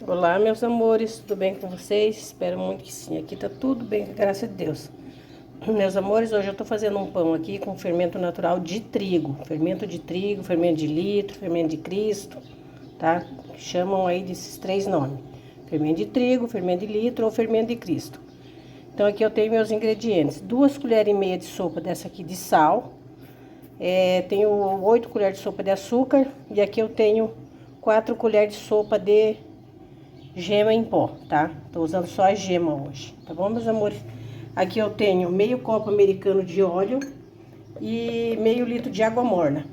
Olá, meus amores, tudo bem com vocês? Espero muito que sim. Aqui tá tudo bem, graças a Deus. Meus amores, hoje eu tô fazendo um pão aqui com fermento natural de trigo. Fermento de trigo, fermento de litro, fermento de Cristo, tá? Chamam aí desses três nomes. Fermento de trigo, fermento de litro ou fermento de Cristo. Então aqui eu tenho meus ingredientes. 2,5 colheres de sopa dessa aqui de sal. Tenho 8 colheres de sopa de açúcar. E aqui eu tenho 4 colheres de sopa de gema em pó, tá? Tô usando só a gema hoje, tá bom, meus amores? Aqui eu tenho meio copo americano de óleo e meio litro de água morna.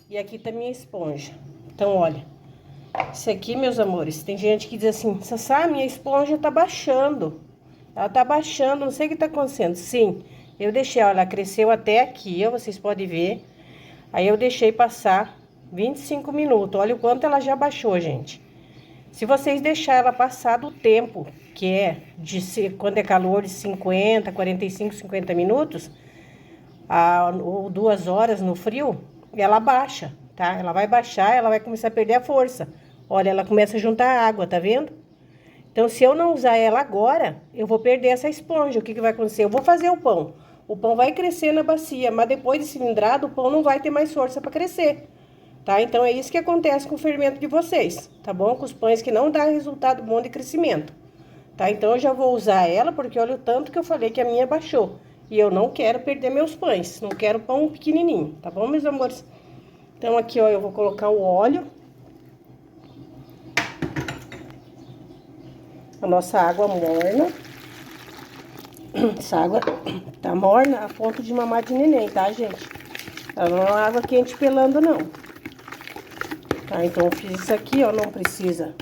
E aqui tá minha esponja. Então, olha, isso aqui, meus amores, tem gente que diz assim, Sassá, minha esponja tá baixando. Ela tá baixando, não sei o que tá acontecendo. Sim, eu deixei, olha, ela cresceu até aqui, ó, vocês podem ver. Aí eu deixei passar 25 minutos, olha o quanto ela já baixou, gente. Se vocês deixar ela passar do tempo, que é quando é calor de 50, 45, 50 minutos, ou 2 horas no frio, ela baixa, tá? Ela vai baixar, ela vai começar a perder a força. Olha, ela começa a juntar água, tá vendo? Então, se eu não usar ela agora, eu vou perder essa esponja. O que vai acontecer? Eu vou fazer o pão. O pão vai crescer na bacia, mas depois de cilindrado, o pão não vai ter mais força para crescer. Tá? Então, é isso que acontece com o fermento de vocês, tá bom? Com os pães que não dá resultado bom de crescimento, tá? Então, eu já vou usar ela, porque olha o tanto que eu falei que a minha baixou. E eu não quero perder meus pães, não quero pão pequenininho, tá bom, meus amores? Então, aqui, ó, eu vou colocar o óleo. A nossa água morna. Essa água tá morna a ponto de mamar de neném, tá, gente? Ela não é uma água quente pelando, não. Tá, então eu fiz isso aqui, ó, não precisa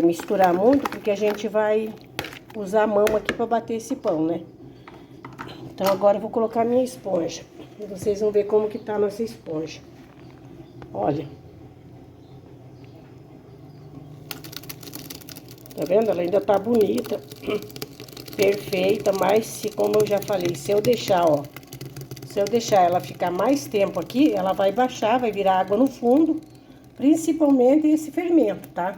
misturar muito, porque a gente vai usar a mão aqui pra bater esse pão, né? Então agora eu vou colocar a minha esponja, e vocês vão ver como que tá a nossa esponja. Olha. Tá vendo? Ela ainda tá bonita, perfeita, mas como eu já falei, se eu deixar, ó, se eu deixar ela ficar mais tempo aqui, ela vai baixar, vai virar água no fundo. Principalmente esse fermento, tá?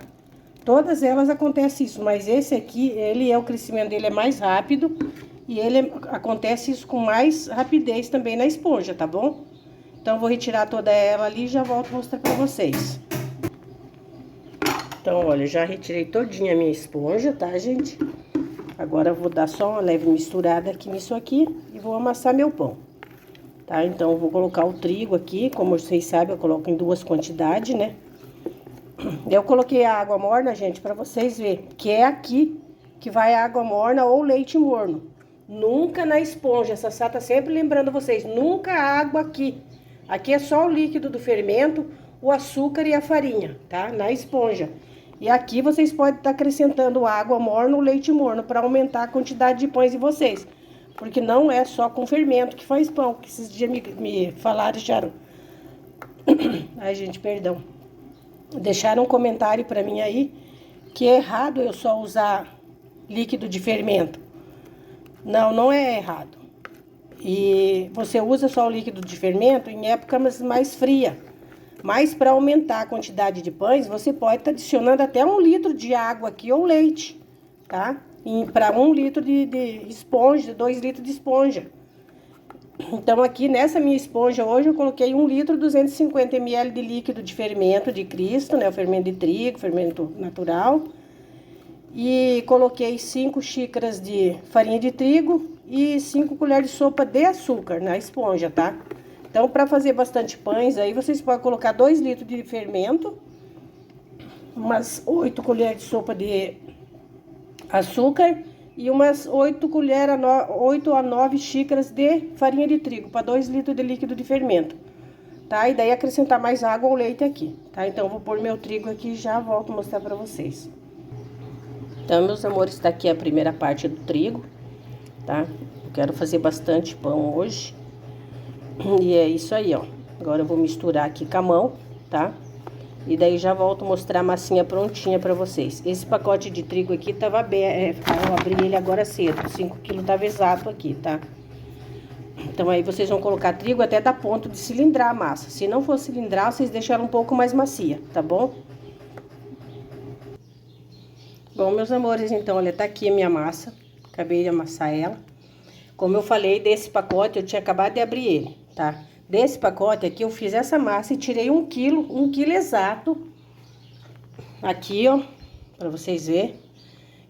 Todas elas acontece isso, mas esse aqui, o crescimento dele é mais rápido e acontece isso com mais rapidez também na esponja, tá bom? Então, eu vou retirar toda ela ali e já volto a mostrar pra vocês. Então, olha, já retirei todinha a minha esponja, tá, gente? Agora, eu vou dar só uma leve misturada aqui nisso aqui e vou amassar meu pão. Tá, então eu vou colocar o trigo aqui, como vocês sabem, eu coloco em 2 quantidades, né? Eu coloquei a água morna, gente, pra vocês verem, que é aqui que vai a água morna ou leite morno. Nunca na esponja, essa Sassá tá sempre lembrando vocês, nunca água aqui. Aqui é só o líquido do fermento, o açúcar e a farinha, tá? Na esponja. E aqui vocês podem estar acrescentando água morna ou leite morno para aumentar a quantidade de pães de vocês. Porque não é só com fermento que faz pão, que esses dias me falaram, deixaram... Ai, gente, perdão. Deixaram um comentário pra mim aí, que é errado eu só usar líquido de fermento. Não, não é errado. E você usa só o líquido de fermento em épocas mais frias. Mas para aumentar a quantidade de pães, você pode estar adicionando até 1 litro de água aqui ou leite, tá? Para 1 litro de esponja, 2 litros de esponja. Então, aqui nessa minha esponja hoje, eu coloquei 1 litro, 250 ml de líquido de fermento de Cristo, né? O fermento de trigo, fermento natural. E coloquei 5 xícaras de farinha de trigo e 5 colheres de sopa de açúcar na esponja, tá? Então, para fazer bastante pães, aí vocês podem colocar 2 litros de fermento, umas 8 colheres de sopa de açúcar e umas 8 a 9 xícaras de farinha de trigo para 2 litros de líquido de fermento, tá? E daí acrescentar mais água ou leite aqui, tá? Então, eu vou pôr meu trigo aqui e já volto a mostrar para vocês. Então, meus amores, tá aqui a primeira parte do trigo, tá? Eu quero fazer bastante pão hoje. E é isso aí, ó. Agora eu vou misturar aqui com a mão, tá? E daí já volto a mostrar a massinha prontinha pra vocês. Esse pacote de trigo aqui tava bem, eu abri ele agora cedo, 5 kg tava exato aqui, tá? Então aí vocês vão colocar trigo até dar ponto de cilindrar a massa. Se não for cilindrar, vocês deixam ela um pouco mais macia, tá bom? Bom, meus amores, então, olha, tá aqui a minha massa. Acabei de amassar ela. Como eu falei, desse pacote, eu tinha acabado de abrir ele, tá? Desse pacote aqui, eu fiz essa massa e tirei 1 quilo exato. Aqui, ó, pra vocês verem.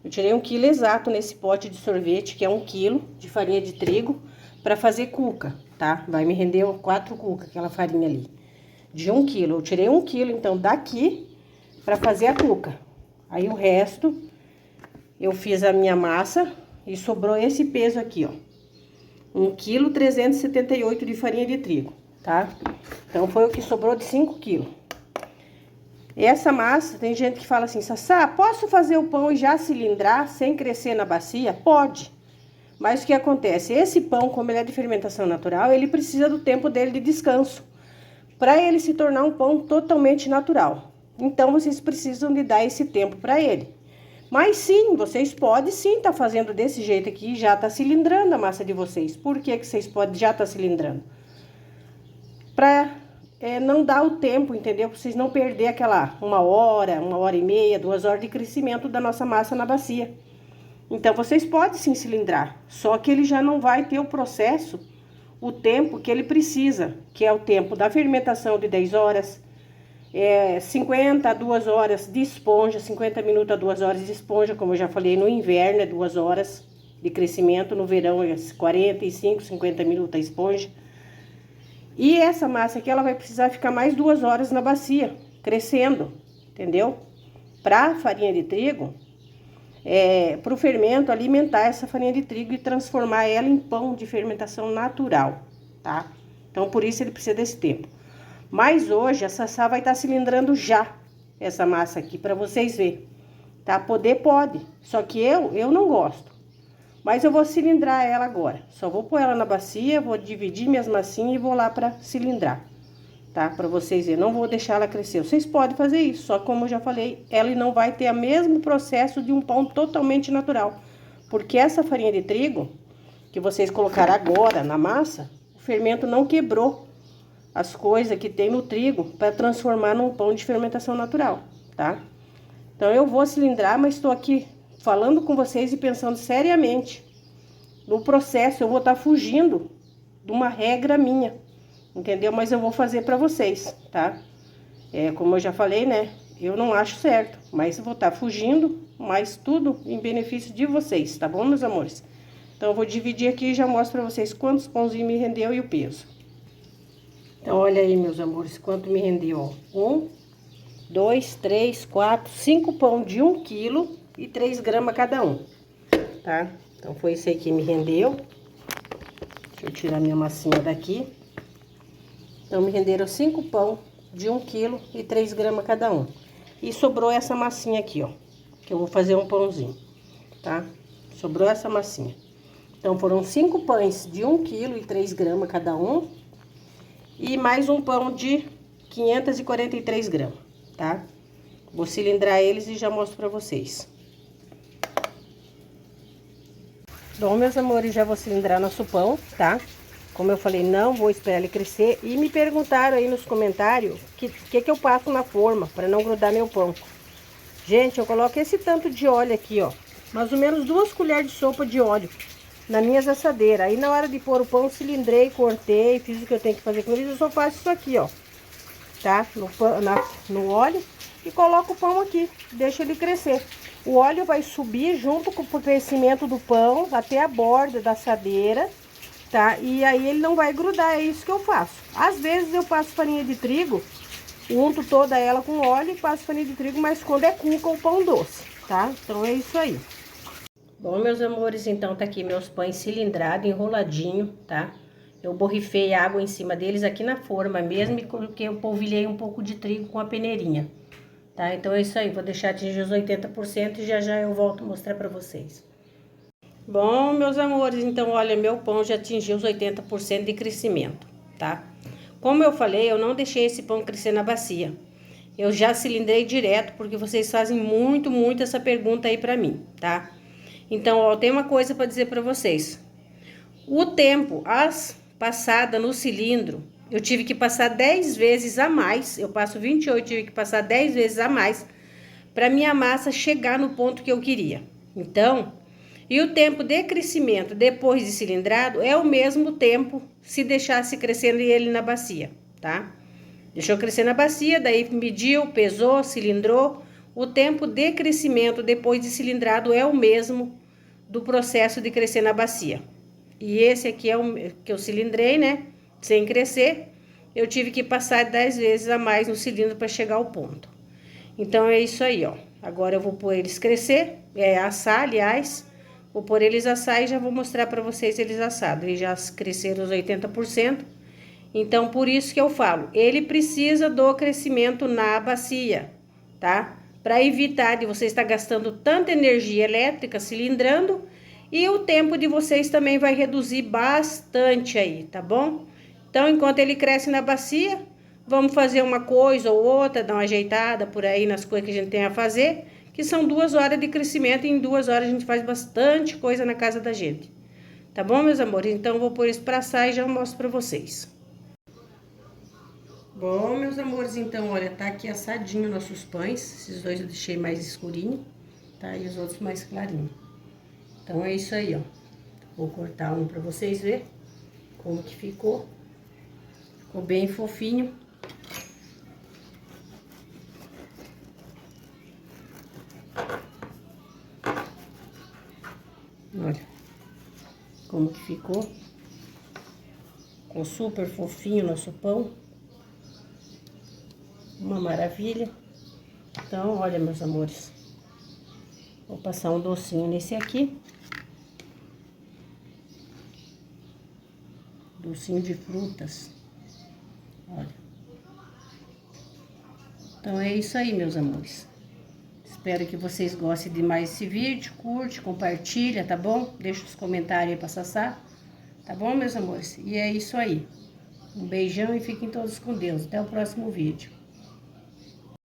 Eu tirei 1 quilo exato nesse pote de sorvete, que é 1 quilo de farinha de trigo, pra fazer cuca, tá? Vai me render 4 cucas, aquela farinha ali. De 1 quilo. Eu tirei 1 quilo, então, daqui pra fazer a cuca. Aí, o resto, eu fiz a minha massa e sobrou esse peso aqui, ó. 1,378 kg de farinha de trigo, tá? Então, foi o que sobrou de 5 quilos. Essa massa, tem gente que fala assim, Sassá, posso fazer o pão e já cilindrar sem crescer na bacia? Pode. Mas o que acontece? Esse pão, como ele é de fermentação natural, ele precisa do tempo dele de descanso, para ele se tornar um pão totalmente natural. Então, vocês precisam de dar esse tempo para ele. Mas sim, vocês podem sim estar fazendo desse jeito aqui, já tá cilindrando a massa de vocês. Por que que vocês podem já tá cilindrando? Pra não dar o tempo, entendeu? Pra vocês não perder aquela 1 hora e meia, 2 horas de crescimento da nossa massa na bacia. Então, vocês podem sim cilindrar, só que ele já não vai ter o processo, o tempo que ele precisa, que é o tempo da fermentação de 10 horas, 50 a 2 horas de esponja, 50 minutos a 2 horas de esponja, como eu já falei, no inverno é 2 horas de crescimento, no verão é 45, 50 minutos a esponja. E essa massa aqui, ela vai precisar ficar mais 2 horas na bacia, crescendo, entendeu? Pra farinha de trigo, pro fermento alimentar essa farinha de trigo e transformar ela em pão de fermentação natural, tá? Então, por isso ele precisa desse tempo. Mas hoje a Sassá vai estar cilindrando já essa massa aqui, para vocês verem, tá? Poder pode, só que eu não gosto. Mas eu vou cilindrar ela agora. Só vou pôr ela na bacia, vou dividir minhas massinhas e vou lá para cilindrar, tá? Para vocês verem, não vou deixar ela crescer. Vocês podem fazer isso, só que como eu já falei, ela não vai ter o mesmo processo de um pão totalmente natural. Porque essa farinha de trigo, que vocês colocaram agora na massa, o fermento não quebrou as coisas que tem no trigo para transformar num pão de fermentação natural, tá? Então, eu vou cilindrar, mas estou aqui falando com vocês e pensando seriamente no processo. Eu vou estar fugindo de uma regra minha, entendeu? Mas eu vou fazer para vocês, tá? Como eu já falei, né? Eu não acho certo, mas eu vou estar fugindo, mas tudo em benefício de vocês, tá bom, meus amores? Então, eu vou dividir aqui e já mostro para vocês quantos pãozinhos me rendeu e o peso. Então, olha aí, meus amores, quanto me rendeu, ó. 1, 2, 3, 4, 5 pão de 1 quilo e 3 gramas cada um, tá? Então, foi isso aí que me rendeu. Deixa eu tirar minha massinha daqui. Então, me renderam 5 pão de 1 quilo e 3 gramas cada um. E sobrou essa massinha aqui, ó, que eu vou fazer um pãozinho, tá? Sobrou essa massinha. Então, foram 5 pães de 1 quilo e 3 gramas cada um. E mais um pão de 543 gramas, tá? Vou cilindrar eles e já mostro pra vocês. Bom, meus amores, já vou cilindrar nosso pão, tá? Como eu falei, não vou esperar ele crescer. E me perguntaram aí nos comentários que eu passo na forma para não grudar meu pão. Gente, eu coloco esse tanto de óleo aqui, ó. Mais ou menos 2 colheres de sopa de óleo nas minhas assadeiras. Aí na hora de pôr o pão, cilindrei, cortei, fiz o que eu tenho que fazer com eles. Eu só faço isso aqui, ó, tá? No óleo e coloco o pão aqui, deixa ele crescer. O óleo vai subir junto com o crescimento do pão até a borda da assadeira, tá? E aí ele não vai grudar, é isso que eu faço. Às vezes eu passo farinha de trigo, unto toda ela com óleo e passo farinha de trigo, mas quando é cuca ou pão doce, tá? Então é isso aí. Bom, meus amores, então tá aqui meus pães cilindrados, enroladinho, tá? Eu borrifei água em cima deles aqui na forma mesmo e coloquei, eu polvilhei um pouco de trigo com a peneirinha, tá? Então é isso aí, vou deixar atingir os 80% e já eu volto a mostrar pra vocês. Bom, meus amores, então olha, meu pão já atingiu os 80% de crescimento, tá? Como eu falei, eu não deixei esse pão crescer na bacia. Eu já cilindrei direto, porque vocês fazem muito essa pergunta aí pra mim, tá? Então, ó, tem uma coisa para dizer para vocês. O tempo, as passadas no cilindro, eu tive que passar 10 vezes a mais. Eu passo 28, tive que passar 10 vezes a mais para minha massa chegar no ponto que eu queria. Então, e o tempo de crescimento depois de cilindrado é o mesmo tempo se deixasse crescendo ele na bacia, tá? Deixou crescer na bacia, daí mediu, pesou, cilindrou. O tempo de crescimento depois de cilindrado é o mesmo do processo de crescer na bacia. E esse aqui é o que eu cilindrei, né? Sem crescer, eu tive que passar 10 vezes a mais no cilindro para chegar ao ponto. Então, é isso aí, ó. Agora eu vou pôr eles crescer, assar, aliás. Vou pôr eles assar e já vou mostrar para vocês eles assados. Eles já cresceram os 80%. Então, por isso que eu falo, ele precisa do crescimento na bacia, tá? Para evitar de você estar gastando tanta energia elétrica cilindrando e o tempo de vocês também vai reduzir bastante aí, tá bom? Então, enquanto ele cresce na bacia, vamos fazer uma coisa ou outra, dar uma ajeitada por aí nas coisas que a gente tem a fazer, que são 2 horas de crescimento e em 2 horas a gente faz bastante coisa na casa da gente. Tá bom, meus amores? Então, eu vou pôr isso pra assar e já mostro pra vocês. Bom, meus amores, então, olha, tá aqui assadinho nossos pães. Esses dois eu deixei mais escurinho, tá? E os outros mais clarinho. Então, é isso aí, ó. Vou cortar um pra vocês verem como que ficou. Ficou bem fofinho. Olha como que ficou. Ficou super fofinho o nosso pão. Uma maravilha. Então, olha, meus amores. Vou passar um docinho nesse aqui. Docinho de frutas. Olha. Então, é isso aí, meus amores. Espero que vocês gostem de mais esse vídeo. Curte, compartilha, tá bom? Deixa os comentários aí pra Sassá. Tá bom, meus amores? E é isso aí. Um beijão e fiquem todos com Deus. Até o próximo vídeo.